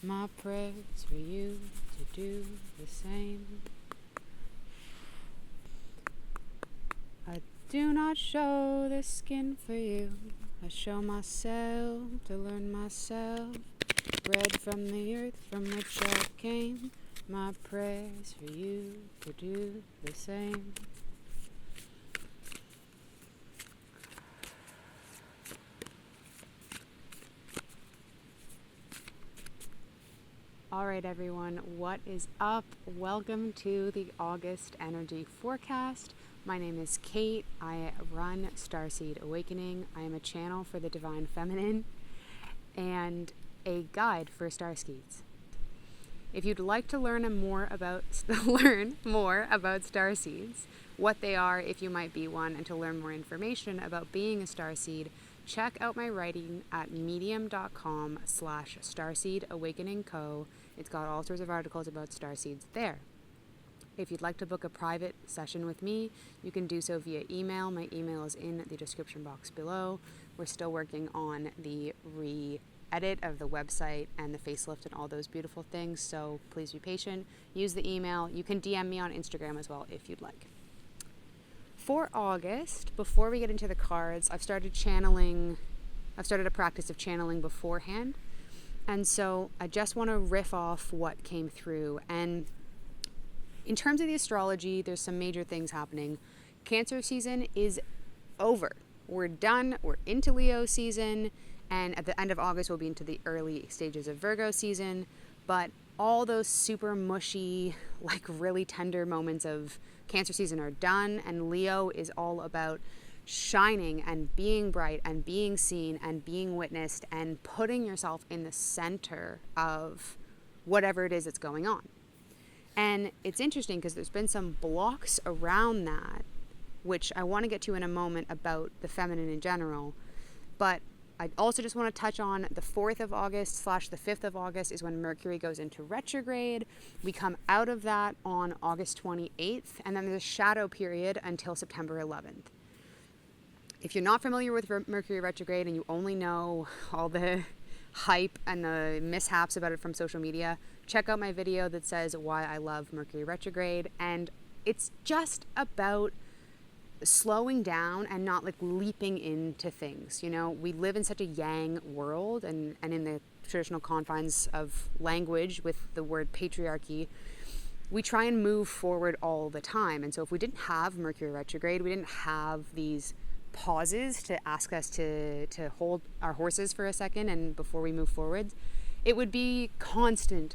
My prayer's for you to do the same. I do not show the skin for you. I show myself to learn myself. Bred from the earth from which I came. My prayer's for you to do the same. Alright everyone, what is up? Welcome to the August Energy Forecast. My name is Kate. I run Starseed Awakening. I am a channel for the Divine Feminine and a guide for Starseeds. If you'd like to learn more about Starseeds, what they are, if you might be one, and to learn more information about being a Starseed, check out my writing at medium.com/starseedawakeningco. It's got all sorts of articles about starseeds there. If you'd like to book a private session with me, you can do so via email. My email is in the description box below. We're still working on the re-edit of the website and the facelift and all those beautiful things, so please be patient. Use the email. You can DM me on Instagram as well if you'd like. For August, before we get into the cards, I've started a practice of channeling beforehand. And so I just want to riff off what came through. And in terms of the astrology, there's some major things happening. Cancer season is over. We're done. We're into Leo season. And at the end of August, we'll be into the early stages of Virgo season. But all those super mushy, like really tender moments of Cancer season are done. And Leo is all about shining and being bright and being seen and being witnessed and putting yourself in the center of whatever it is that's going on. And it's interesting because there's been some blocks around that, which I want to get to in a moment about the feminine in general. But I also just want to touch on the 4th of August / the 5th of August is when Mercury goes into retrograde. We come out of that on August 28th, and then there's a shadow period until September 11th. If you're not familiar with Mercury retrograde and you only know all the hype and the mishaps about it from social media, check out my video that says why I love Mercury retrograde. And it's just about slowing down and not like leaping into things. You know, we live in such a yang world and in the traditional confines of language with the word patriarchy, we try and move forward all the time. And so if we didn't have Mercury retrograde, we didn't have these pauses to ask us to hold our horses for a second and before we move forward, it would be constant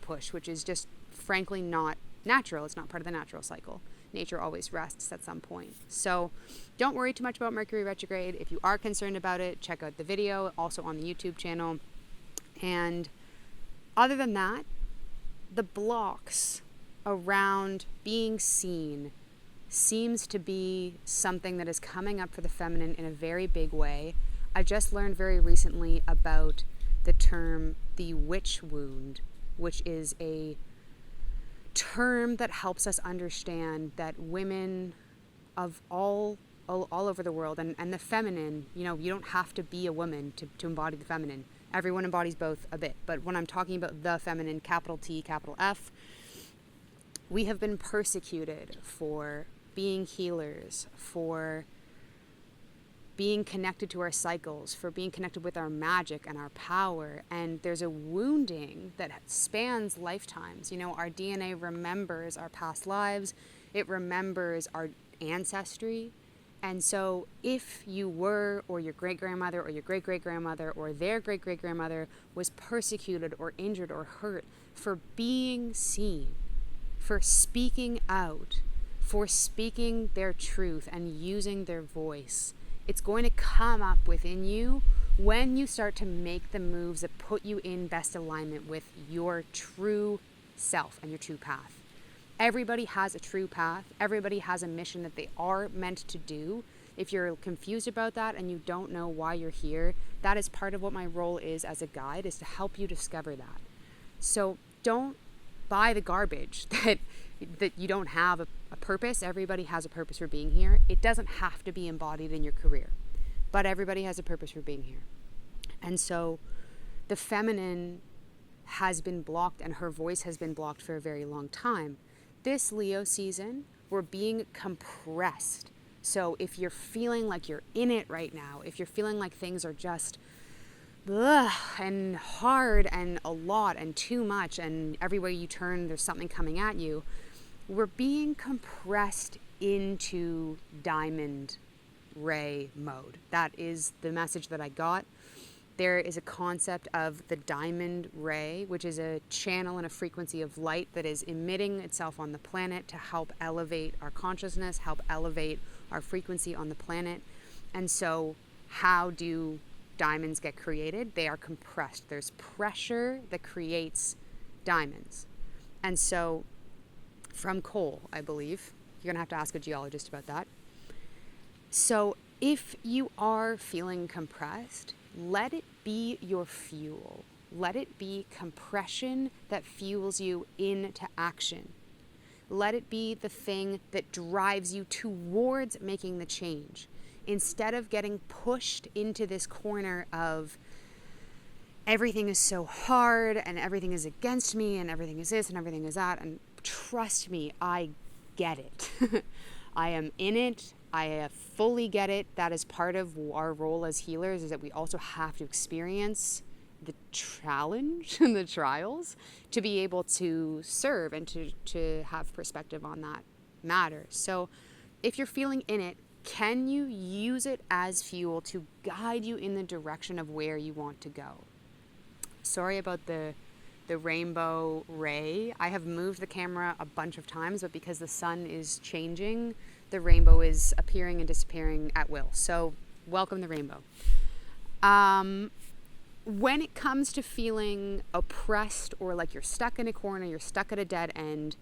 push, which is just frankly not natural. It's not part of the natural cycle. Nature always rests at some point. So don't worry too much about Mercury retrograde. If you are concerned about it, check out the video, also on the YouTube channel. And other than that, the blocks around being seen seems to be something that is coming up for the feminine in a very big way. I just learned very recently about the term the witch wound, which is a term that helps us understand that women of all over the world and the feminine, you know, you don't have to be a woman to embody the feminine. Everyone embodies both a bit. But when I'm talking about the feminine, capital T, capital F, we have been persecuted for being healers, for being connected to our cycles, for being connected with our magic and our power. And there's a wounding that spans lifetimes. You know, our DNA remembers our past lives. It remembers our ancestry. And so if you were, or your great-grandmother, or your great-great-grandmother, or their great-great-grandmother was persecuted or injured or hurt for being seen, for speaking out, for speaking their truth and using their voice, it's going to come up within you when you start to make the moves that put you in best alignment with your true self and your true path. Everybody has a true path. Everybody has a mission that they are meant to do. If you're confused about that and you don't know why you're here, that is part of what my role is as a guide, is to help you discover that. So don't buy the garbage that you don't have a purpose. Everybody has a purpose for being here. It doesn't have to be embodied in your career, but everybody has a purpose for being here. And so the feminine has been blocked and her voice has been blocked for a very long time. This Leo season, we're being compressed. So if you're feeling like you're in it right now, if you're feeling like things are just and hard and a lot and too much and everywhere you turn there's something coming at you, we're being compressed into diamond ray mode. That is the message that I got. There is a concept of the diamond ray, which is a channel and a frequency of light that is emitting itself on the planet to help elevate our consciousness, help elevate our frequency on the planet. And so how do diamonds get created? They are compressed. There's pressure that creates diamonds. And so from coal, I believe, you're going to have to ask a geologist about that. So if you are feeling compressed, let it be your fuel. Let it be compression that fuels you into action. Let it be the thing that drives you towards making the change. Instead of getting pushed into this corner of everything is so hard and everything is against me and everything is this and everything is that. And trust me, I get it. I am in it. I fully get it. That is part of our role as healers, is that we also have to experience the challenge and the trials to be able to serve and to have perspective on that matter. So if you're feeling in it, can you use it as fuel to guide you in the direction of where you want to go? Sorry about the rainbow ray. I have moved the camera a bunch of times, but because the sun is changing, the rainbow is appearing and disappearing at will. So welcome the rainbow. When it comes to feeling oppressed or like you're stuck in a corner, you're stuck at a dead end,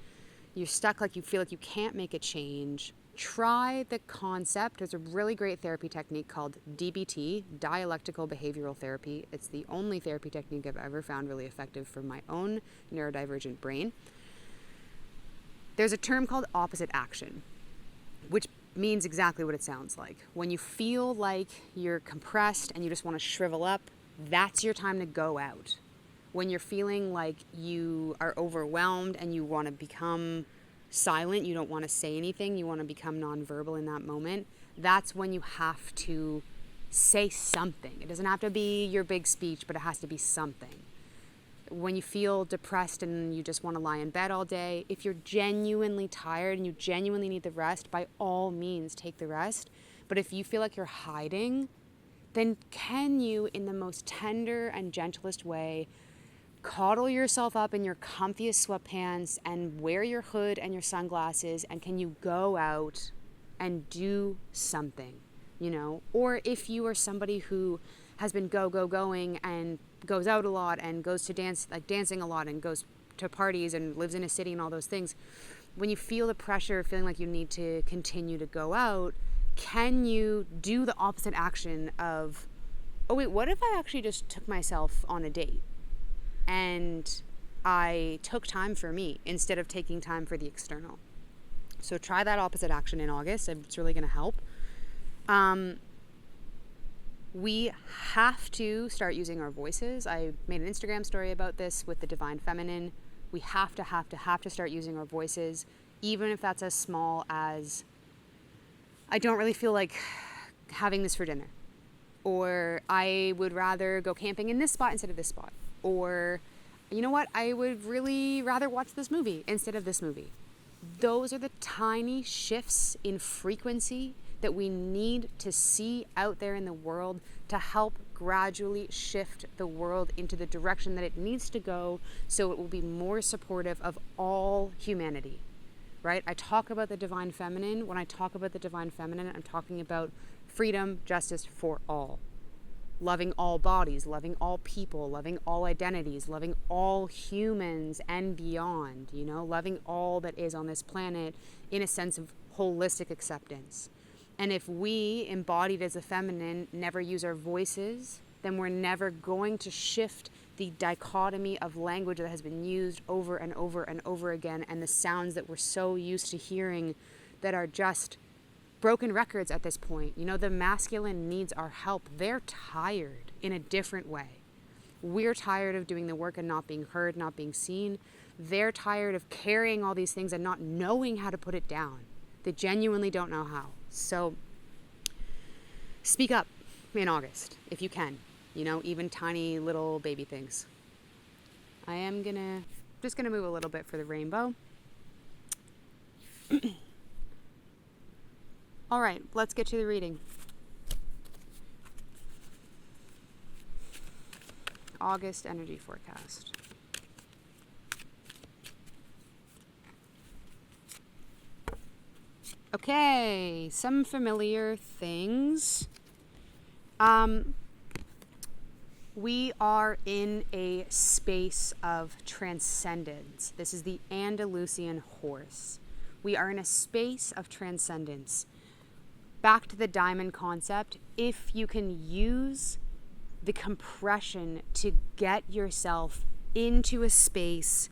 you're stuck like you feel like you can't make a change, try the concept. There's a really great therapy technique called DBT, dialectical behavioral therapy. It's the only therapy technique I've ever found really effective for my own neurodivergent brain. There's a term called opposite action, which means exactly what it sounds like. When you feel like you're compressed and you just want to shrivel up, that's your time to go out. When you're feeling like you are overwhelmed and you want to become silent, you don't want to say anything, you want to become nonverbal in that moment, that's when you have to say something. It doesn't have to be your big speech, but it has to be something. When you feel depressed and you just want to lie in bed all day, if you're genuinely tired and you genuinely need the rest, by all means take the rest. But if you feel like you're hiding, then can you, in the most tender and gentlest way, coddle yourself up in your comfiest sweatpants and wear your hood and your sunglasses, and can you go out and do something, Or if you are somebody who has been going and goes out a lot and goes to dancing a lot and goes to parties and lives in a city and all those things, when you feel the pressure, feeling like you need to continue to go out, can you do the opposite action of, oh wait, what if I actually just took myself on a date and I took time for me instead of taking time for the external? So try that opposite action in August. It's really going to help. We have to start using our voices. I made an Instagram story about this with the Divine Feminine. We have to start using our voices, even if that's as small as, I don't really feel like having this for dinner, or I would rather go camping in this spot instead of this spot, or you know what, I would really rather watch this movie instead of this movie. Those are the tiny shifts in frequency that we need to see out there in the world to help gradually shift the world into the direction that it needs to go, so it will be more supportive of all humanity, right? I talk about the Divine Feminine. When I talk about the Divine Feminine, I'm talking about freedom, justice for all. Loving all bodies, loving all people, loving all identities, loving all humans and beyond, loving all that is on this planet in a sense of holistic acceptance. And if we, embodied as a feminine, never use our voices, then we're never going to shift the dichotomy of language that has been used over and over and over again, and the sounds that we're so used to hearing that are just broken records at this point. The masculine needs our help. They're tired in a different way. We're tired of doing the work and not being heard, not being seen. They're tired of carrying all these things and not knowing how to put it down. They genuinely don't know how. So speak up in August if you can, even tiny little baby things. I am just gonna move a little bit for the rainbow. All right, let's get to the reading. August energy forecast. Okay, some familiar things. We are in a space of transcendence. This is the Andalusian horse. We are in a space of transcendence. Back to the diamond concept, if you can use the compression to get yourself into a space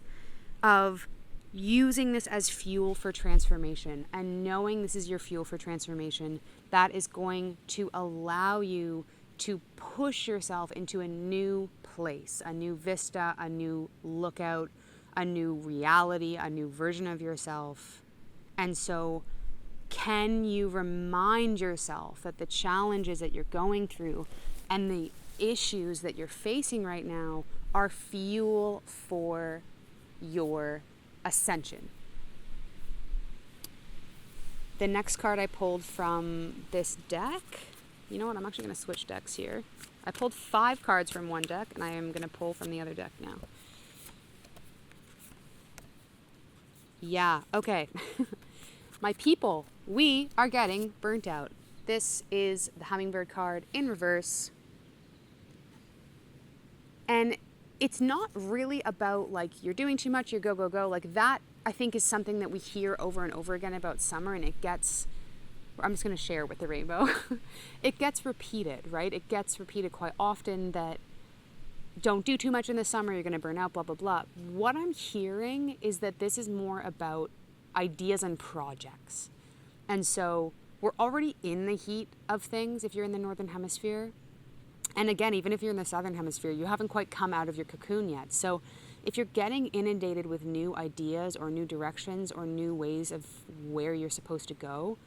of using this as fuel for transformation and knowing this is your fuel for transformation, that is going to allow you to push yourself into a new place, a new vista, a new lookout, a new reality, a new version of yourself. And so can you remind yourself that the challenges that you're going through and the issues that you're facing right now are fuel for your ascension? The next card I pulled from this deck, you know what, I'm actually going to switch decks here. I pulled 5 cards from one deck and I am going to pull from the other deck now. Yeah, okay. My people, we are getting burnt out. This is the hummingbird card in reverse. And it's not really about like you're doing too much, you're go, go, go. Like that, I think, is something that we hear over and over again about summer, and it gets, I'm just going to share with the rainbow. It gets repeated, right? It gets repeated quite often that don't do too much in the summer, you're going to burn out, blah, blah, blah. What I'm hearing is that this is more about ideas and projects. And so we're already in the heat of things if you're in the Northern Hemisphere. And again, even if you're in the Southern Hemisphere, you haven't quite come out of your cocoon yet. So if you're getting inundated with new ideas or new directions or new ways of where you're supposed to go,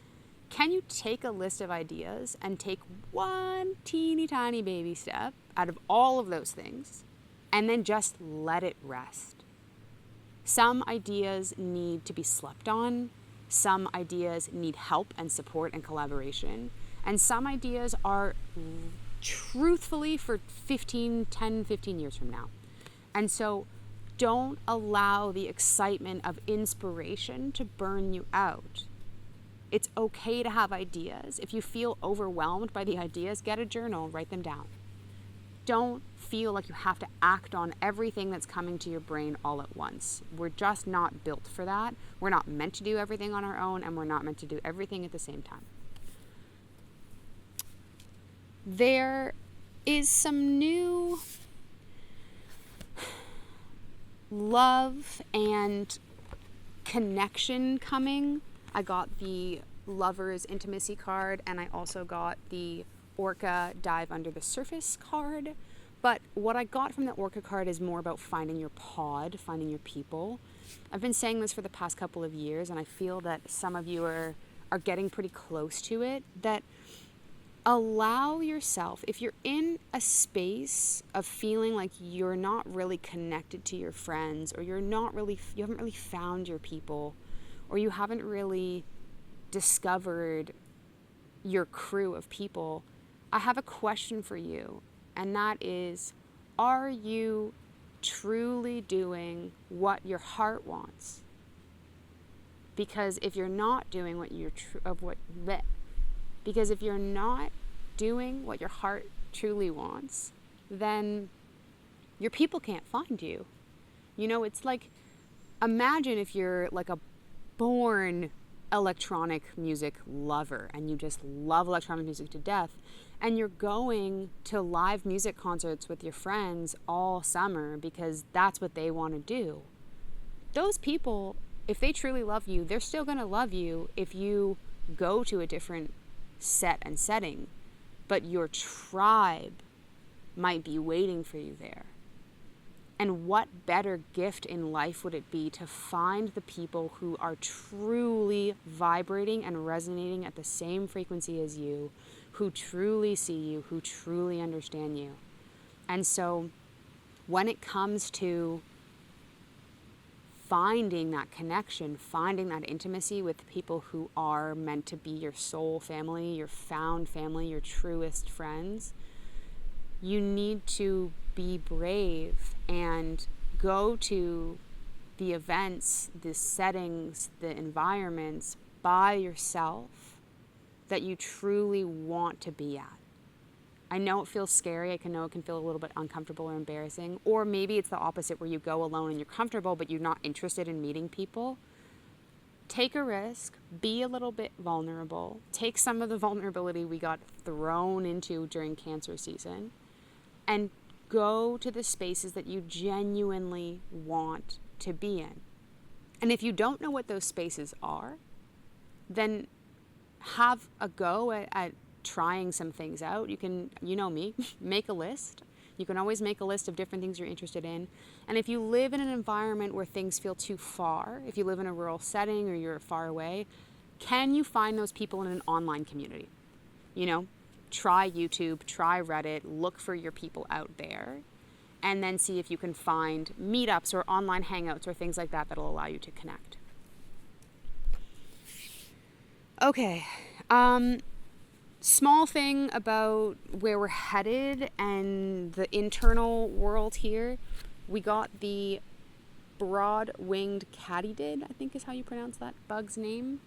can you take a list of ideas and take one teeny tiny baby step out of all of those things and then just let it rest? Some ideas need to be slept on. Some ideas need help and support and collaboration. And some ideas are truthfully for 10, 15 years from now. And so don't allow the excitement of inspiration to burn you out. It's okay to have ideas. If you feel overwhelmed by the ideas, get a journal, write them down. Don't feel like you have to act on everything that's coming to your brain all at once. We're just not built for that. We're not meant to do everything on our own, and we're not meant to do everything at the same time. There is some new love and connection coming. I got the Lover's Intimacy card, and I also got the Orca Dive Under the Surface card. But what I got from the Orca card is more about finding your pod, finding your people. I've been saying this for the past couple of years, and I feel that some of you are getting pretty close to it, that allow yourself, if you're in a space of feeling like you're not really connected to your friends, or you haven't really found your people, or you haven't really discovered your crew of people, I have a question for you, and that is, are you truly doing what your heart wants? Because if you're not doing what if you're not doing what your heart truly wants, then your people can't find you. You know, it's like, imagine if you're like a born electronic music lover and you just love electronic music to death, and you're going to live music concerts with your friends all summer because that's what they want to do. Those people, if they truly love you, they're still going to love you if you go to a different set and setting, but your tribe might be waiting for you there. And what better gift in life would it be to find the people who are truly vibrating and resonating at the same frequency as you, who truly see you, who truly understand you. And so when it comes to finding that connection, finding that intimacy with people who are meant to be your soul family, your found family, your truest friends, you need to be brave and go to the events, the settings, the environments by yourself that you truly want to be at. I know it feels scary. I know it can feel a little bit uncomfortable or embarrassing. Or maybe it's the opposite where you go alone and you're comfortable but you're not interested in meeting people. Take a risk. Be a little bit vulnerable. Take some of the vulnerability we got thrown into during Cancer season and go to the spaces that you genuinely want to be in. And if you don't know what those spaces are, then have a go at trying some things out. You can, you know me, make a list. You can always make a list of different things you're interested in. And if you live in an environment where things feel too far, if you live in a rural setting or you're far away, can you find those people in an online community? You know, try YouTube, try Reddit, look for your people out there, and then see if you can find meetups or online hangouts or things like that that'll allow you to connect. Okay, small thing about where we're headed and the internal world here. We got the broad-winged katydid, I think is how you pronounce that bug's name,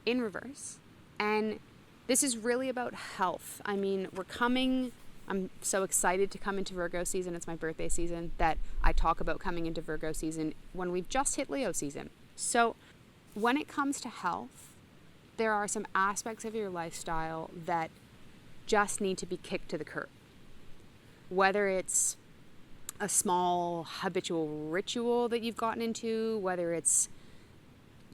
in reverse. And this is really about health. I mean, I'm so excited to come into Virgo season. It's my birthday season that I talk about coming into Virgo season when we've just hit Leo season. So when it comes to health, there are some aspects of your lifestyle that just need to be kicked to the curb. Whether it's a small habitual ritual that you've gotten into, whether it's,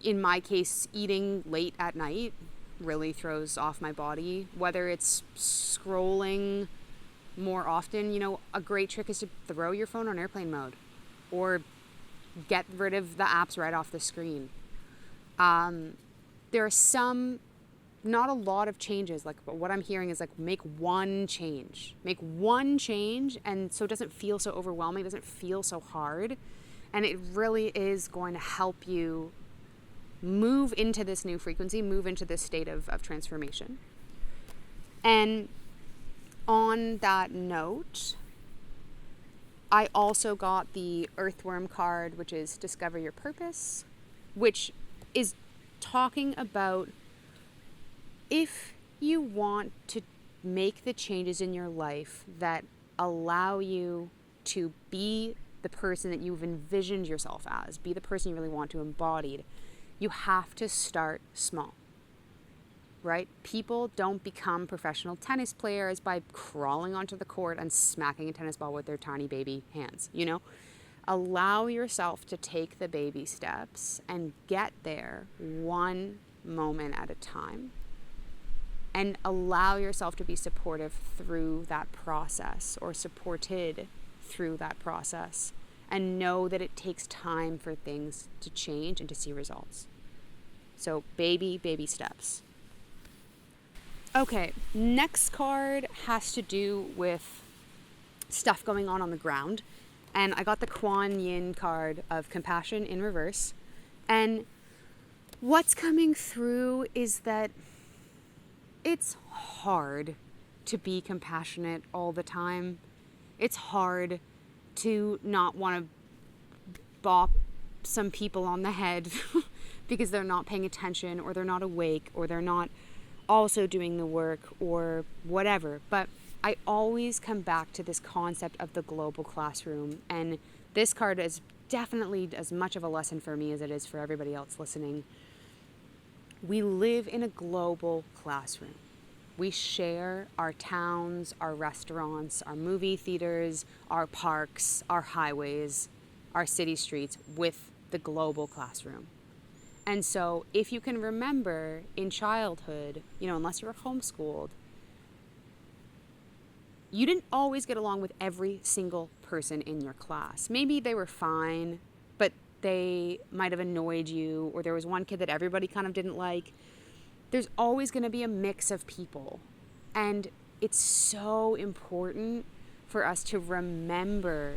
in my case, eating late at night really throws off my body, whether it's scrolling more often. You know, a great trick is to throw your phone on airplane mode or get rid of the apps right off the screen. There are not a lot of changes, but what I'm hearing is make one change, and so it doesn't feel so overwhelming, it doesn't feel so hard, and it really is going to help you move into this new frequency, move into this state of transformation. And on that note, I also got the Earthworm card, which is Discover Your Purpose, which is talking about if you want to make the changes in your life that allow you to be the person that you've envisioned yourself as, be the person you really want to embody, you have to start small, right? People don't become professional tennis players by crawling onto the court and smacking a tennis ball with their tiny baby hands, you know? Allow yourself to take the baby steps and get there one moment at a time. And allow yourself to be supportive through that process, or supported through that process. And know that it takes time for things to change and to see results. So baby steps. Okay, next card has to do with stuff going on the ground. And I got the Kuan Yin card of compassion in reverse. And what's coming through is that it's hard to be compassionate all the time. It's hard to not want to bop some people on the head because they're not paying attention, or they're not awake, or they're not also doing the work, or whatever. But I always come back to this concept of the global classroom, and this card is definitely as much of a lesson for me as it is for everybody else listening. We live in a global classroom. We share our towns, our restaurants, our movie theaters, our parks, our highways, our city streets with the global classroom. And so if you can remember in childhood, unless you were homeschooled, you didn't always get along with every single person in your class. Maybe they were fine, but they might have annoyed you, or there was one kid that everybody kind of didn't like. There's always going to be a mix of people. And it's so important for us to remember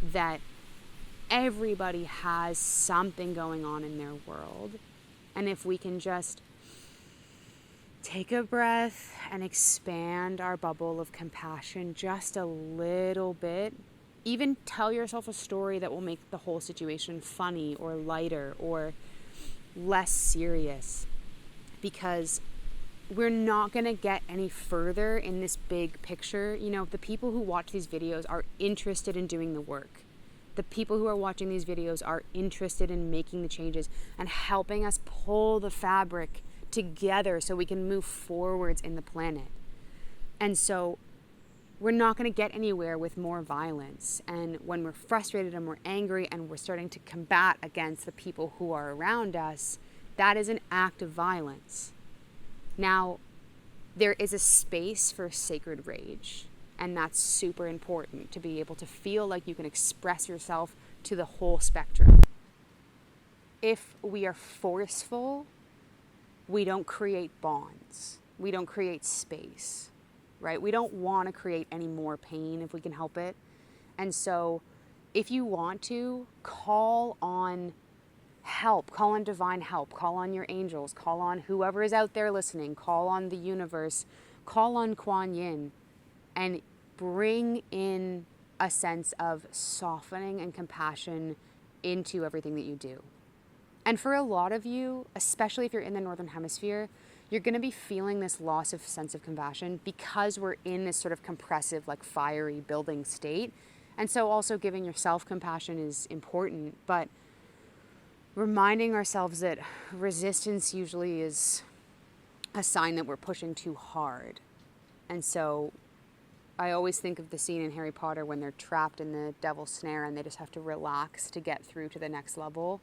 that everybody has something going on in their world. And if we can just take a breath and expand our bubble of compassion just a little bit, even tell yourself a story that will make the whole situation funny or lighter or less serious, because we're not going to get any further in this big picture. You know, the people who watch these videos are interested in doing the work. The people who are watching these videos are interested in making the changes and helping us pull the fabric together so we can move forwards in the planet. And so we're not going to get anywhere with more violence. And when we're frustrated and we're angry and we're starting to combat against the people who are around us, that is an act of violence. Now, there is a space for sacred rage, and that's super important, to be able to feel like you can express yourself to the whole spectrum. If we are forceful, we don't create bonds. We don't create space, right? We don't want to create any more pain if we can help it. And so if you want to, call on help, call on divine help, call on your angels, call on whoever is out there listening, call on the universe, call on Kuan Yin, and bring in a sense of softening and compassion into everything that you do. And for a lot of you, especially if you're in the Northern Hemisphere, you're going to be feeling this loss of sense of compassion because we're in this sort of compressive, like fiery building state. And so also giving yourself compassion is important, but reminding ourselves that resistance usually is a sign that we're pushing too hard. And so I always think of the scene in Harry Potter when they're trapped in the devil's snare and they just have to relax to get through to the next level.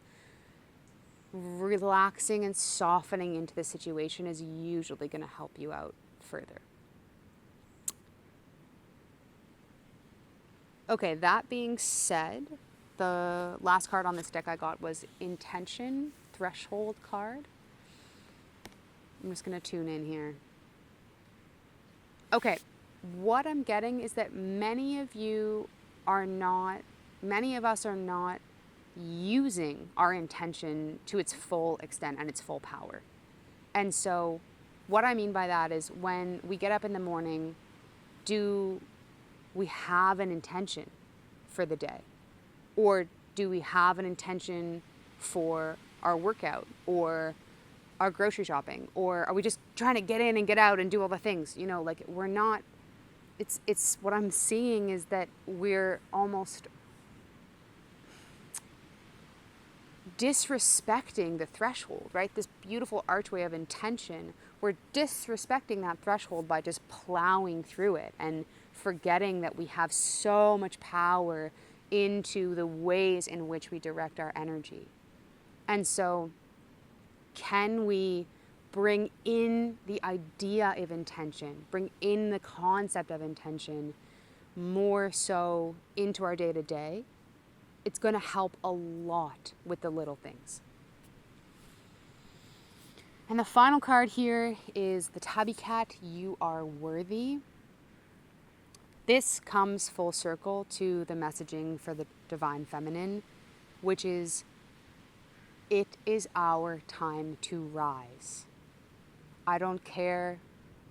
Relaxing and softening into the situation is usually going to help you out further. Okay, that being said, the last card on this deck I got was Intention Threshold card. I'm just going to tune in here. Okay, what I'm getting is that many of us are not using our intention to its full extent and its full power. And so what I mean by that is, when we get up in the morning, do we have an intention for the day? Or do we have an intention for our workout or our grocery shopping? Or are we just trying to get in and get out and do all the things? You know, like, we're not, it's what I'm seeing is that we're almost disrespecting the threshold, right? This beautiful archway of intention. We're disrespecting that threshold by just plowing through it and forgetting that we have so much power into the ways in which we direct our energy. And so, can we bring in the idea of intention, bring in the concept of intention more so into our day-to-day? It's going to help a lot with the little things. And the final card here is the Tabiat, You Are Worthy. This comes full circle to the messaging for the Divine Feminine, which is, it is our time to rise. I don't care,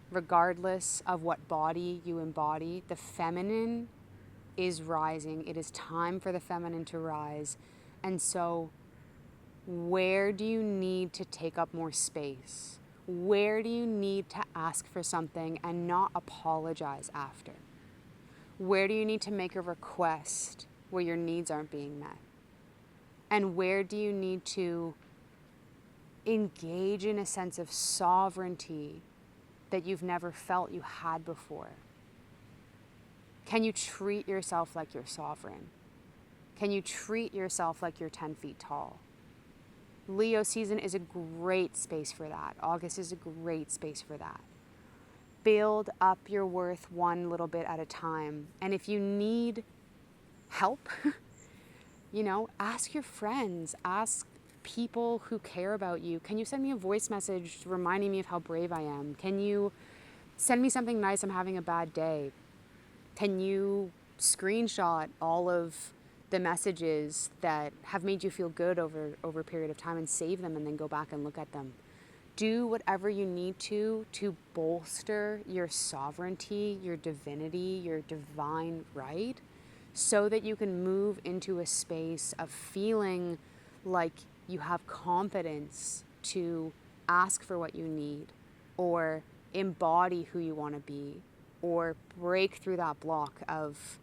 regardless of what body you embody, the feminine is rising. It is time for the feminine to rise. And so, where do you need to take up more space? Where do you need to ask for something and not apologize after? Where do you need to make a request where your needs aren't being met? And where do you need to engage in a sense of sovereignty that you've never felt you had before? Can you treat yourself like you're sovereign? Can you treat yourself like you're 10 feet tall? Leo season is a great space for that. August is a great space for that. build up your worth one little bit at a time. And if you need help, ask your friends, ask people who care about you. Can you send me a voice message reminding me of how brave I am? Can you send me something nice? I'm having a bad day. Can you screenshot all of the messages that have made you feel good over a period of time and save them and then go back and look at them? Do whatever you need to bolster your sovereignty, your divinity, your divine right, so that you can move into a space of feeling like you have confidence to ask for what you need, or embody who you want to be, or break through that block of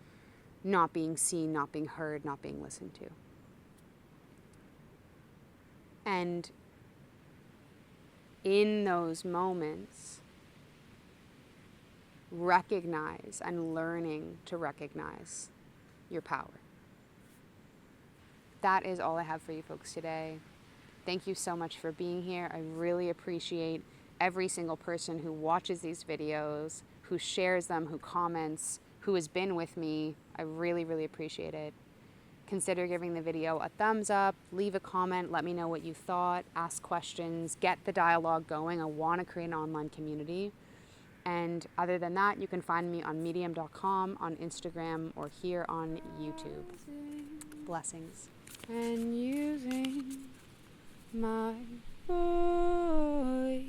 not being seen, not being heard, not being listened to. And in those moments, recognize and learning to recognize your power. That is all I have for you folks today. Thank you so much for being here. I really appreciate every single person who watches these videos, who shares them, who comments, who has been with me. I really, really appreciate it. Consider giving the video a thumbs up, leave a comment, let me know what you thought, ask questions, get the dialogue going. I want to create an online community. And other than that, you can find me on medium.com, on Instagram, or here on YouTube. Blessings. And using my voice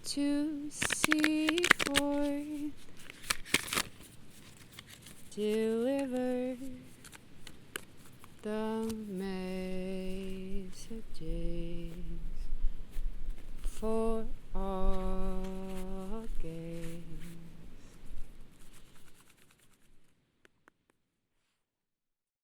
to see forth, to